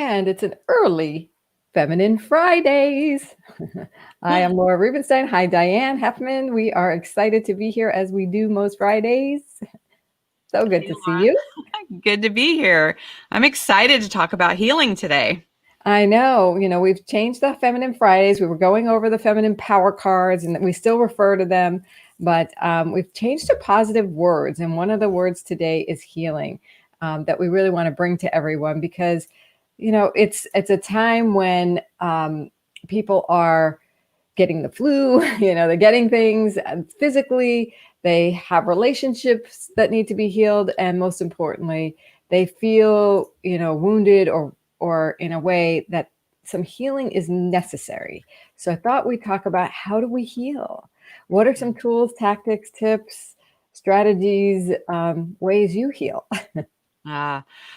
And it's an early Feminine Fridays. I am Laura Rubenstein. Hi, Diane Heffman. We are excited to be here as we do most Fridays. So good to see you. Good to be here. I'm excited to talk about healing today. I know, we've changed the Feminine Fridays. We were going over the feminine power cards and we still refer to them, but we've changed to positive words. And one of the words today is healing, that we really want to bring to everyone because, it's a time when people are getting the flu, they're getting things physically, they have relationships that need to be healed. And most importantly, they feel, wounded or in a way that some healing is necessary. So I thought we'd talk about how do we heal? What are some tools, tactics, tips, strategies, ways you heal?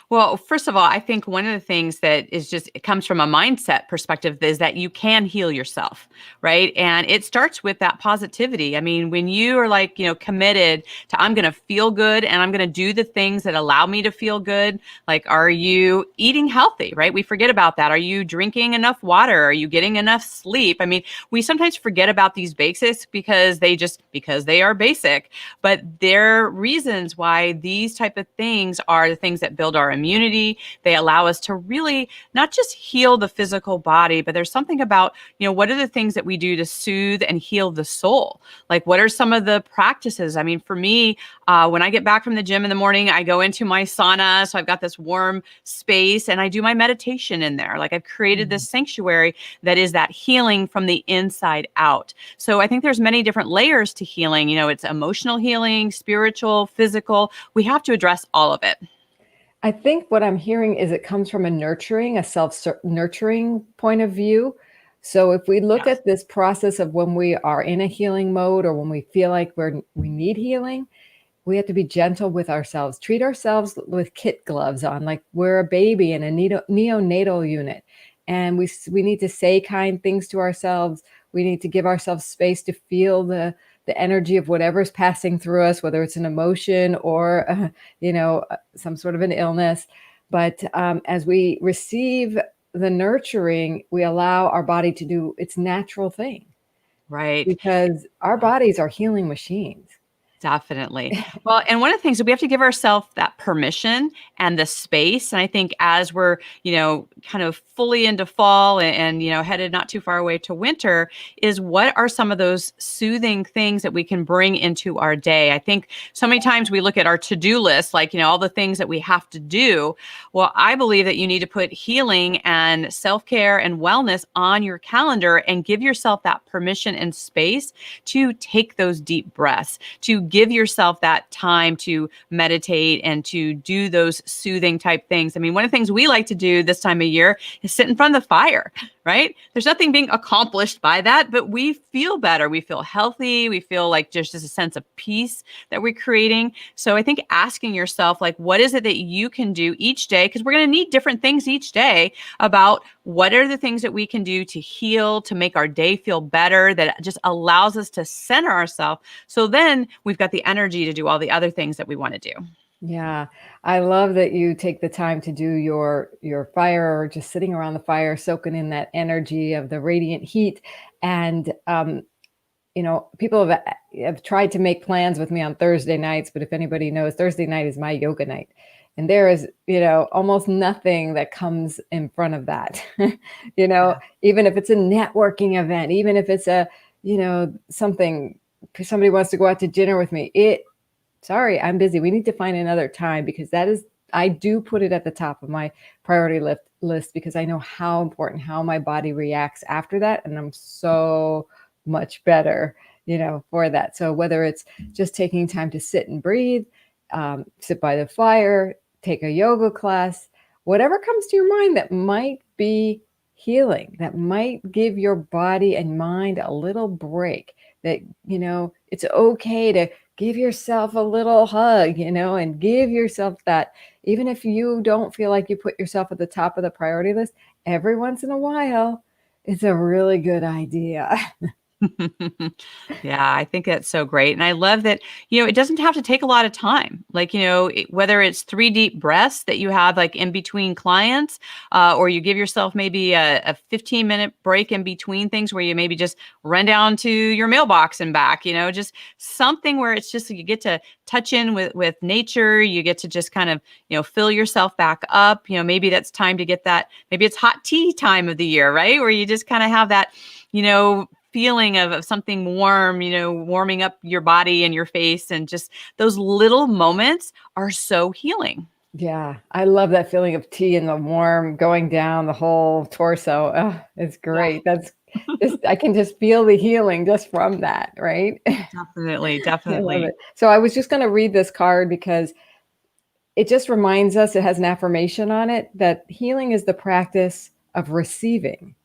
Well, first of all, I think one of the things that is just, it comes from a mindset perspective is that you can heal yourself, right? And it starts with that positivity. I mean, when you are like, committed to, I'm going to feel good and I'm going to do the things that allow me to feel good. Like, are you eating healthy, right? We forget about that. Are you drinking enough water? Are you getting enough sleep? I mean, we sometimes forget about these basics because they are basic, but they're reasons why these type of things are the things that build our immunity. They allow us to really not just heal the physical body, but there's something about, what are the things that we do to soothe and heal the soul? Like, what are some of the practices? I mean, for me, when I get back from the gym in the morning, I go into my sauna. So I've got this warm space and I do my meditation in there. Like, I've created this sanctuary that is that healing from the inside out. So I think there's many different layers to healing. It's emotional healing, spiritual, physical. We have to address all of it. I think what I'm hearing is it comes from a self-nurturing point of view. So if we look at this process of when we are in a healing mode or when we feel like we need healing, we have to be gentle with ourselves, treat ourselves with kid gloves on, like we're a baby in a neonatal unit. And we need to say kind things to ourselves. We need to give ourselves space to feel the energy of whatever's passing through us, whether it's an emotion or, some sort of an illness. But as we receive the nurturing, we allow our body to do its natural thing. Right. Because our bodies are healing machines. Definitely. Well, and one of the things that we have to give ourselves that permission and the space. And I think as we're, kind of fully into fall and, headed not too far away to winter, is what are some of those soothing things that we can bring into our day? I think so many times we look at our to-do list, like, all the things that we have to do. Well, I believe that you need to put healing and self-care and wellness on your calendar and give yourself that permission and space to take those deep breaths, to give yourself that time to meditate and to do those soothing type things. I mean, one of the things we like to do this time of year is sit in front of the fire, right? There's nothing being accomplished by that, but we feel better. We feel healthy. We feel like just a sense of peace that we're creating. So I think asking yourself, like, what is it that you can do each day? Because we're going to need different things each day about what are the things that we can do to heal, to make our day feel better, that just allows us to center ourselves. So then we've got the energy to do all the other things that we want to do. Yeah, I love that you take the time to do your fire or just sitting around the fire, soaking in that energy of the radiant heat. And people have tried to make plans with me on Thursday nights, but if anybody knows, Thursday night is my yoga night. And there is, almost nothing that comes in front of that. Even if it's a networking event, even if it's a, something, somebody wants to go out to dinner with me, sorry, I'm busy. We need to find another time because I do put it at the top of my priority list because I know how important, how my body reacts after that. And I'm so much better, for that. So whether it's just taking time to sit and breathe, sit by the fire, take a yoga class, whatever comes to your mind that might be healing, that might give your body and mind a little break, that, it's okay to give yourself a little hug, and give yourself that, even if you don't feel like you put yourself at the top of the priority list, every once in a while, it's a really good idea. Yeah, I think that's so great. And I love that, it doesn't have to take a lot of time. Like, whether it's 3 deep breaths that you have like in between clients, or you give yourself maybe a 15-minute break in between things where you maybe just run down to your mailbox and back, just something where it's just you get to touch in with nature. You get to just kind of, fill yourself back up. Maybe that's time to get that, maybe it's hot tea time of the year, right? Where you just kind of have that, feeling of something warm, warming up your body and your face. And just those little moments are so healing. Yeah, I love that feeling of tea and the warm going down the whole torso. Oh, it's Yeah, great. That's just, I can just feel the healing just from that, right? I definitely. love Definitely. it. So I was just going to read this card because it just reminds us, it has an affirmation on it, that healing is the practice of receiving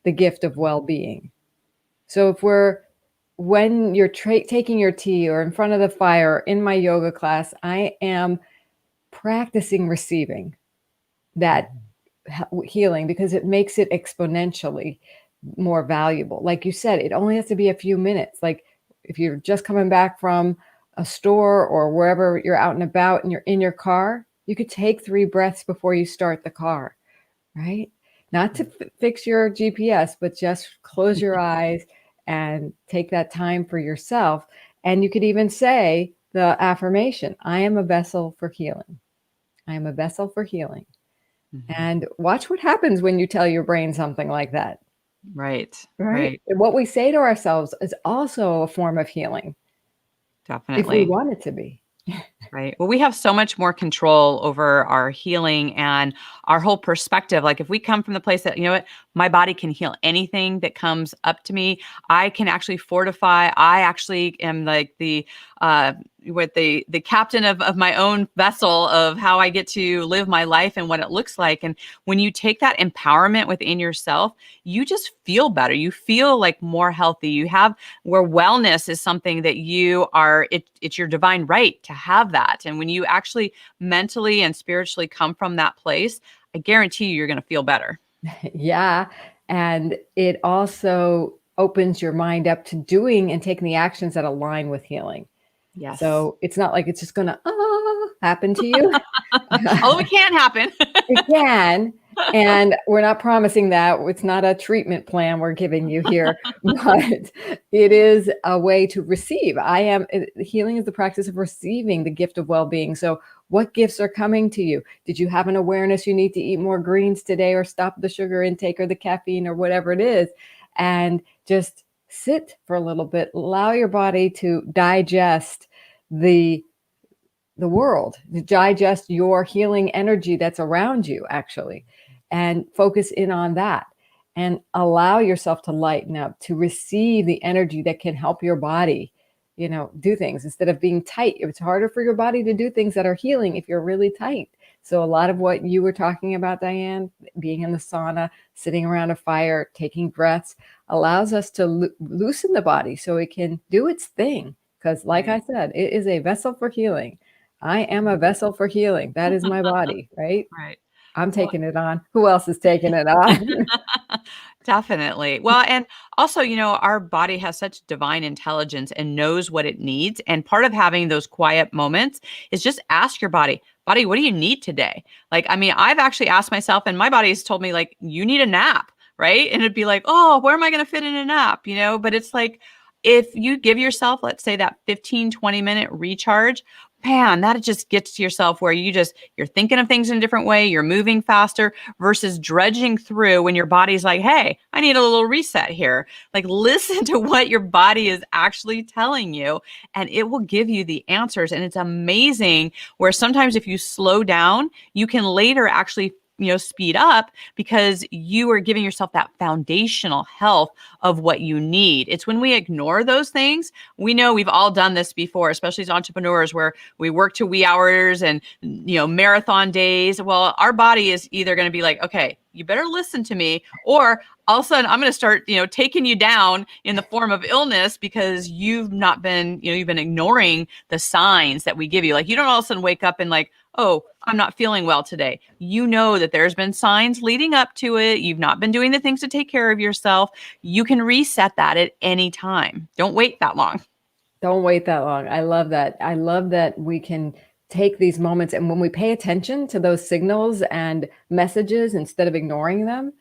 the gift of well-being. So when you're taking your tea or in front of the fire in my yoga class, I am practicing receiving that healing because it makes it exponentially more valuable. Like you said, it only has to be a few minutes. Like if you're just coming back from a store or wherever you're out and about and you're in your car, you could take 3 breaths before you start the car, right? Not to fix your GPS, but just close your eyes and take that time for yourself. And you could even say the affirmation, I am a vessel for healing. I am a vessel for healing. Mhm. And watch what happens when you tell your brain something like that, Right. right? Right. And what we say to ourselves is also a form of healing if we Definitely. want it to be. Right. Well, we have so much more control over our healing and our whole perspective. Like if we come from the place that, what, my body can heal anything that comes up to me. I can actually fortify. I actually am like uh the captain of my own vessel of how I get to live my life and what it looks like. And when you take that empowerment within yourself, you just feel better. You feel like more healthy. You have where wellness is something that it's your divine right to have that. And when you actually mentally and spiritually come from that place, I guarantee you're going to feel better. Yeah. And it also opens your mind up to doing and taking the actions that align with healing. Yes. So it's not like it's just going to happen to you. Although it can happen. It can, and we're not promising that. It's not a treatment plan we're giving you here, but it is a way to receive. Healing is the practice of receiving the gift of well-being. So what gifts are coming to you? Did you have an awareness you need to eat more greens today or stop the sugar intake or the caffeine or whatever it is? And just sit for a little bit, allow your body to digest the world, to digest your healing energy that's around you, actually, and focus in on that and allow yourself to lighten up, to receive the energy that can help your body, do things instead of being tight. It's harder for your body to do things that are healing if you're really tight. So a lot of what you were talking about, Diane, being in the sauna, sitting around a fire, taking breaths, allows us to loosen the body so it can do its thing. Because like I Right. said, it is a vessel for healing. I am a vessel for healing. That is my body, right? Right. I'm Well, taking it on. Who else is taking it on? definitely. Well, and also, our body has such divine intelligence and knows what it needs. And part of having those quiet moments is just ask your body, what do you need today? Like, I mean, I've actually asked myself, and my body's told me, like, you need a nap, right? And it'd be like, oh, where am I going to fit in a nap? But it's like, if you give yourself, let's say, that 15-20 minute recharge, man, that just gets to yourself where you're thinking of things in a different way, you're moving faster versus dredging through when your body's like, hey, I need a little reset here. Like, listen to what your body is actually telling you, and it will give you the answers. And it's amazing where sometimes if you slow down, you can later actually speed up because you are giving yourself that foundational health of what you need. It's when we ignore those things. We know we've all done this before, especially as entrepreneurs, where we work to wee hours and marathon days. Well, our body is either going to be like, okay, you better listen to me, or all of a sudden I'm going to start taking you down in the form of illness because you've not been you've been ignoring the signs that we give you. Like, you don't all of a sudden wake up and like, oh, I'm not feeling well today. You know that there's been signs leading up to it. You've not been doing the things to take care of yourself. You can reset that at any time. Don't wait that long. Don't wait that long. I love that. I love that we can take these moments, and when we pay attention to those signals and messages instead of ignoring them,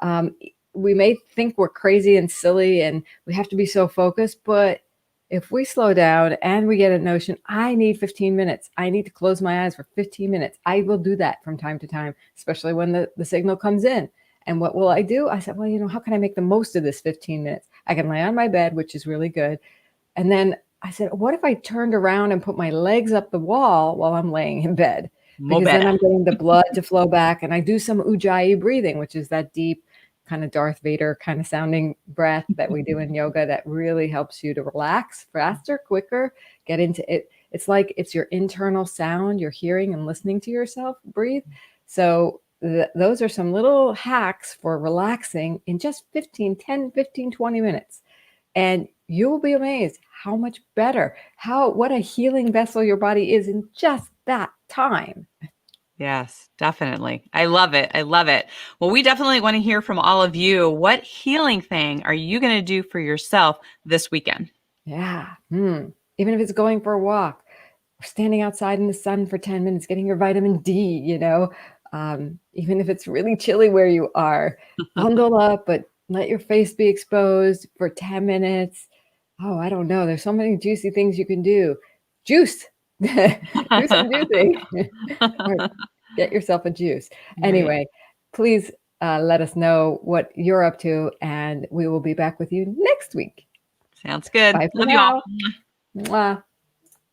um, we may think we're crazy and silly and we have to be so focused, but if we slow down and we get a notion, I need 15 minutes. I need to close my eyes for 15 minutes. I will do that from time to time, especially when the signal comes in. And what will I do? I said, well, how can I make the most of this 15 minutes? I can lay on my bed, which is really good. And then I said, what if I turned around and put my legs up the wall while I'm laying in bed? Mo Because then better. I'm getting the blood to flow back. And I do some ujjayi breathing, which is that deep kind of Darth Vader kind of sounding breath that we do in yoga that really helps you to relax faster, quicker, get into it. It's like it's your internal sound, you're hearing and listening to yourself breathe. So those are some little hacks for relaxing in just 20 minutes. And you will be amazed how much better, what a healing vessel your body is in just that time. Yes, definitely. I love it. I love it. Well, we definitely want to hear from all of you. What healing thing are you going to do for yourself this weekend? Yeah. Even if it's going for a walk or standing outside in the sun for 10 minutes, getting your vitamin D. Even if it's really chilly where you are, bundle up, but let your face be exposed for 10 minutes. Oh, I don't know. There's so many juicy things you can do. Juice. Do some juicing. Or get yourself a juice. Right. Anyway, please let us know what you're up to, and we will be back with you next week. Sounds good. Bye for Love you all. now. Mwah.